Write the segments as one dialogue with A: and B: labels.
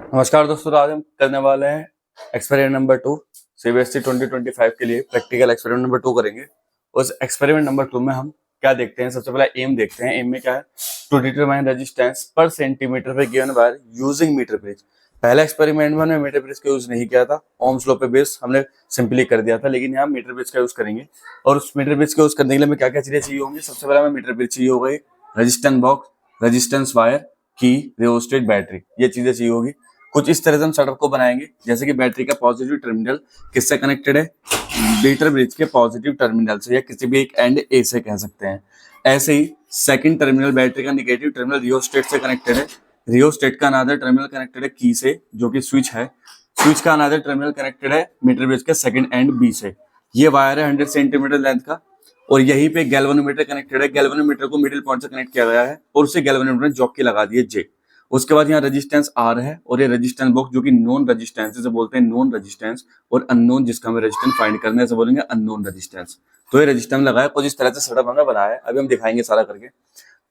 A: नमस्कार दोस्तों, आज हम करने वाले हैं एक्सपेरिमेंट नंबर 2 सीबीएसई 2025 के लिए प्रैक्टिकल एक्सपेरिमेंट नंबर 2 करेंगे। उस एक्सपेरिमेंट नंबर 2 में हम क्या देखते हैं, सबसे पहले एम देखते हैं। एम में क्या है, to determine resistance per centimetre पे given wire using metre bridge. पहले एक्सपेरिमेंट में हमने मीटर ब्रिज का यूज नहीं किया था, ओम्स लॉ पे बेस हमने सिंपली कर दिया था, लेकिन यहाँ मीटर ब्रिज का यूज करेंगे। और उस मीटर ब्रिज का यूज करने के लिए हमें क्या क्या चीजें चाहिए होंगी। सबसे पहले हमें मीटर ब्रिज चाहिए होगा, रेजिस्टेंस बॉक्स, रेजिस्टेंस वायर, की, रियोस्टेट, बैटरी, ये चीजें चाहिए होगी। कुछ इस तरह से हम सेटअप को बनाएंगे, जैसे कि बैटरी का पॉजिटिव टर्मिनल किससे कनेक्टेड है, मीटर ब्रिज के पॉजिटिव टर्मिनल से, या किसी भी एक एंड ए से कह सकते हैं। ऐसे ही सेकंड टर्मिनल बैटरी का नेगेटिव टर्मिनल रियोस्टेट से कनेक्टेड है। रियोस्टेट का अनदर टर्मिनल कनेक्टेड है की से, जो कि स्विच है। स्विच का अनदर टर्मिनल कनेक्टेड है मीटर ब्रिज के सेकंड एंड बी से। ये वायर है 100 सेंटीमीटर लेंथ का, और यहीं पे गैल्वेनोमीटर कनेक्टेड है। गैल्वेनोमीटर को मिडिल पॉइंट से कनेक्ट किया गया है, और उसे गैल्वेनोमीटर जॉकी लगा दी है जे। उसके बाद यहाँ रेजिस्टेंस आर है, और ये रेजिस्टेंस बॉक्स जो कि नॉन रेजिस्टेंस से बोलते हैं, नॉन रेजिस्टेंस, और अननोन जिसका हमें रेजिस्टेंस फाइंड करने से बोलेंगे अननोन रेजिस्टेंस। तो ये रेजिस्टेंस लगाया, कुछ इस तरह से सेटअप हमने बनाया है, अभी हम दिखाएंगे सारा करके।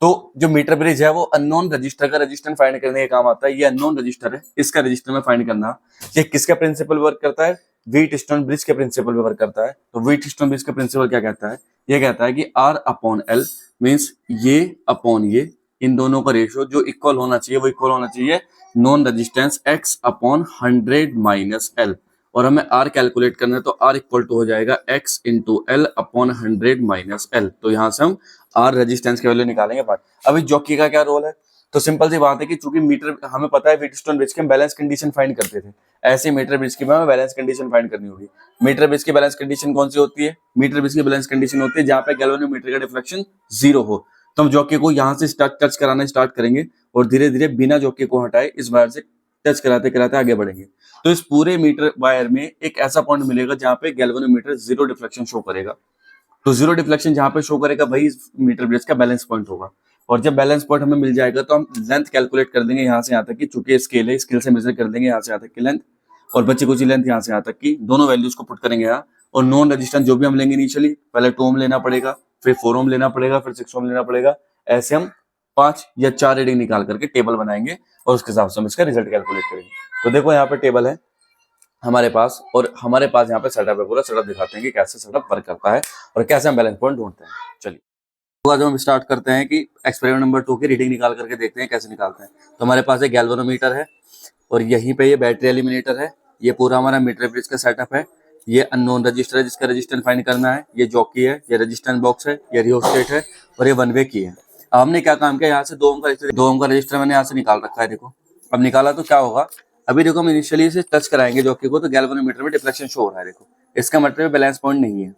A: तो जो मीटर ब्रिज है वो अननोन रजिस्टर का रेजिस्टेंस फाइंड करने के काम आता है। ये अननोन रजिस्टर है, इसका रेजिस्टेंस में फाइंड करना। ये किसका प्रिंसिपल वर्क करता है, व्हीटस्टोन ब्रिज के प्रिंसिपल पे वर्क करता है। तो व्हीटस्टोन ब्रिज का प्रिंसिपल क्या कहता है, ये कहता है कि आर अपॉन एल मीन्स ये अपॉन ये, इन दोनों का रेशियो जो इक्वल होना चाहिए वो इक्वल होना चाहिए non resistance x upon 100 minus L. और हमें आर कैलकुलेट करना है, तो आर इक्वल टू हो जाएगा x into L upon 100 minus L. तो यहाँ से हम आर रेजिस्टेंस की वैल्यू निकालेंगे बाद। अभी जॉकी का क्या रोल है, तो सिंपल सी बात है कि चूंकि मीटर हमें पता है व्हीटस्टोन ब्रिज के हम बैलेंस कंडीशन फाइंड करते थे, ऐसे मीटर ब्रिज की हमें बैलेंस कंडीशन फाइंड करनी होगी। मीटर ब्रिज की बैलेंस कंडीशन कौन सी होती है, मीटर ब्रिज की बैलेंस कंडीशन होती है जहां पे गैल्वेनोमीटर का डिफ्लेक्शन 0 हो। तो हम जॉकी को यहाँ से टच कराना स्टार्ट करेंगे, और धीरे धीरे बिना जॉकी को हटाए इस वायर से टच कराते कराते आगे बढ़ेंगे। तो इस पूरे मीटर वायर में एक ऐसा पॉइंट मिलेगा जहां पे गैल्वेनोमीटर 0 डिफ्लेक्शन शो करेगा। तो 0 डिफ्लेक्शन जहां पे शो करेगा वही मीटर ब्रिज का बैलेंस पॉइंट होगा। और जब बैलेंस पॉइंट हमें मिल जाएगा तो हम लेंथ कैलकुलेट कर देंगे यहाँ से यहाँ तक की, चूंकि स्केल है, स्केल से मेजर कर देंगे यहाँ से यहाँ तक की लेंथ, और बची कुछ लेंथ यहाँ से यहाँ तक की, दोनों वैल्यूज को पुट करेंगे यहाँ। और नॉन रेजिस्टेंस जो भी हम लेंगे इनिशियली, पहले 2 ओम लेना पड़ेगा, फिर 4 ओम लेना पड़ेगा, फिर 6 ओम लेना पड़ेगा। ऐसे हम 5 या 4 रीडिंग निकाल करके टेबल बनाएंगे, और उसके हिसाब से हम इसका रिजल्ट कैलकुलेट करेंगे। तो देखो यहाँ पे टेबल है हमारे पास, और हमारे पास यहाँ पे सेटअप है, पूरा सेटअप दिखाते हैं कि कैसे सेटअप वर्क करता है और कैसे हम बैलेंस पॉइंट ढूंढते हैं। चलिए, तो आज हम स्टार्ट करते हैं कि एक्सपेरिमेंट नंबर 2 की रीडिंग निकाल करके देखते हैं कैसे निकालते हैं। तो हमारे पास एक गैल्वेनोमीटर है, और यहीं पे ये बैटरी एलिमिनेटर है। ये पूरा हमारा मीटर ब्रिज का सेटअप है। ये अननोन रजिस्टर है जिसका रेजिस्टेंस फाइंड करना है। ये जॉकी है, ये रेजिस्टेंस बॉक्स है, ये रियोस्टेट है, और ये वन वे की है। अब हमने क्या काम किया, यहाँ से 2 ओम का रजिस्टर मैंने यहाँ से निकाल रखा है। देखो अब निकाला तो क्या होगा, अभी देखो हम इनिशियली इसे टच कराएंगे जॉकी को, तो गैल्वेनोमीटर में डिफ्लेक्शन शो हो रहा है। देखो इसका मतलब बैलेंस पॉइंट नहीं है।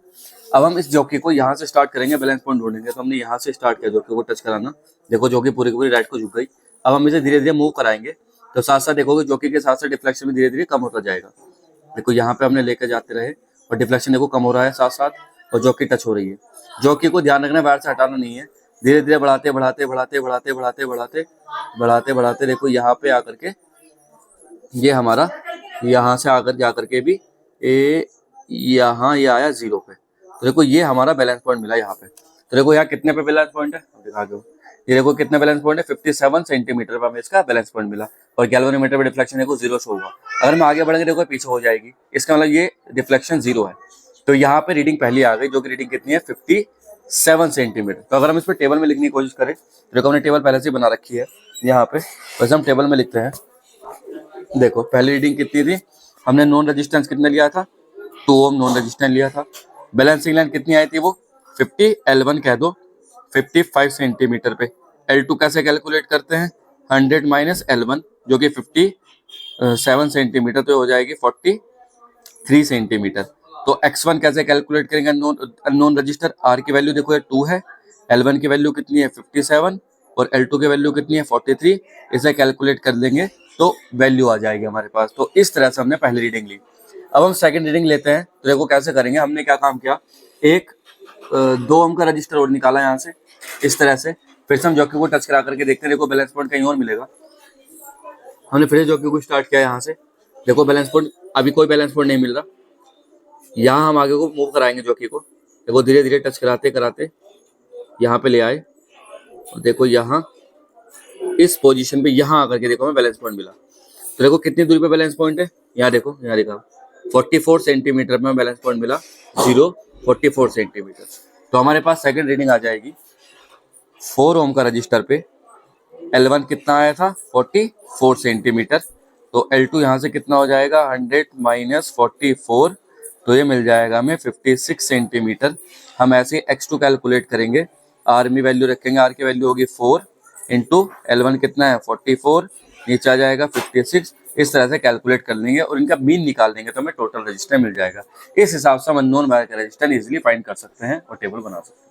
A: अब हम इस जॉकी को यहाँ से स्टार्ट करेंगे, बैलेंस पॉइंट ढूंढेंगे। तो हमने यहाँ से स्टार्ट किया जॉकी को टच कराना। देखो जॉकी पूरी की पूरी राइट को झुक गई। अब हम इसे धीरे धीरे मूव कराएंगे, तो साथ साथ देखोगे जॉकी के साथ साथ डिफ्लेक्शन भी धीरे धीरे कम होता जाएगा। देखो यहाँ पे हमने लेकर जाते रहे, और डिफ्लेक्शन देखो कम हो रहा है साथ साथ, और जॉकी टच हो रही है। जॉकी को ध्यान रखना, वायर से हटाना नहीं है। धीरे धीरे बढ़ाते बढ़ाते बढ़ाते बढ़ाते बढ़ाते बढ़ाते बढ़ाते बढ़ाते देखो यहाँ पे आकर के ये हमारा यहाँ से आकर जाकर के भी यहाँ ये आया 0 पे। तो देखो ये हमारा बैलेंस पॉइंट मिला यहाँ पे। तो देखो यहाँ कितने पे बैलेंस पॉइंट है, दिखा दो। ये देखो कितने बैलेंस पॉइंट है, 57 सेंटीमीटर पर हमें इसका बैलेंस पॉइंट मिला। और गैल्वेनोमीटर पे डिफ्लेक्शन देखो 0 शो हुआ। अगर हम आगे बढ़ेंगे देखो पीछे हो जाएगी, इसका मतलब ये डिफ्लेक्शन 0 है। तो यहाँ पे रीडिंग पहली आ गई, जो कि रीडिंग कितनी है 57 सेंटीमीटर। तो अगर हम इस पर टेबल में लिखने की कोशिश करें, तो देखो हमने टेबल पहले से बना रखी है यहाँ पे, वैसे हम टेबल में लिखते हैं। देखो पहली रीडिंग कितनी थी, हमने नॉन रेजिस्टेंस कितना लिया था, 2 ओम नॉन रेजिस्टेंस लिया था। बैलेंसिंग लाइन कितनी आई थी, वो 50, L1 कह दो 55 सेंटीमीटर पे। L2 कैसे कैलकुलेट करते हैं, 100 माइनस L1 जो कि 57 सेंटीमीटर, तो हो जाएगी 43 सेंटीमीटर। तो X1 कैसे कैलकुलेट करेंगे, अननोन रजिस्टर, R की वैल्यू देखो 2 है, L1 की वैल्यू कितनी है 57, और L2 की वैल्यू कितनी है 43। इसे कैलकुलेट कर लेंगे तो वैल्यू आ जाएगी हमारे पास। तो इस तरह से हमने पहली रीडिंग ली। अब हम सेकंड रीडिंग लेते हैं, तो देखो कैसे करेंगे। हमने क्या काम किया, एक 2 ओम का रजिस्टर और निकाला यहाँ से इस तरह से। फिर से हम जॉकी को टच करा करके देखते हैं, देखो बैलेंस पॉइंट कहीं और मिलेगा। हमने फिर जॉकी को स्टार्ट किया यहाँ से, देखो बैलेंस पॉइंट, अभी कोई बैलेंस पॉइंट नहीं मिल रहा। यहाँ हम आगे को मूव कराएंगे जॉकी को, देखो धीरे धीरे टच कराते कराते यहाँ पे ले आए, और देखो यहाँ इस पोजीशन पे यहाँ आकर के देखो हमें बैलेंस पॉइंट मिला। तो देखो कितनी दूरी पे बैलेंस पॉइंट है, यहाँ देखो, यहाँ देखा 44 सेंटीमीटर में बैलेंस पॉइंट मिला, 44 सेंटीमीटर। तो हमारे पास सेकंड रीडिंग आ जाएगी 4 ओम का रजिस्टर पे L1 कितना आया था 44 सेंटीमीटर, तो L2 यहाँ से कितना हो जाएगा 100 माइनस 44, तो ये मिल जाएगा हमें 56 सेंटीमीटर। हम ऐसे X2 कैलकुलेट करेंगे, R में वैल्यू रखेंगे, R की वैल्यू होगी 4 इंटू L1 कितना है 44, नीचे आ जाएगा 56। इस तरह से कैलकुलेट कर लेंगे और इनका मीन निकाल देंगे तो हमें टोटल रजिस्टर मिल जाएगा। इस हिसाब से हम अननोन वायर का रजिस्टर इजीली फाइंड कर सकते हैं और टेबल बना सकते हैं।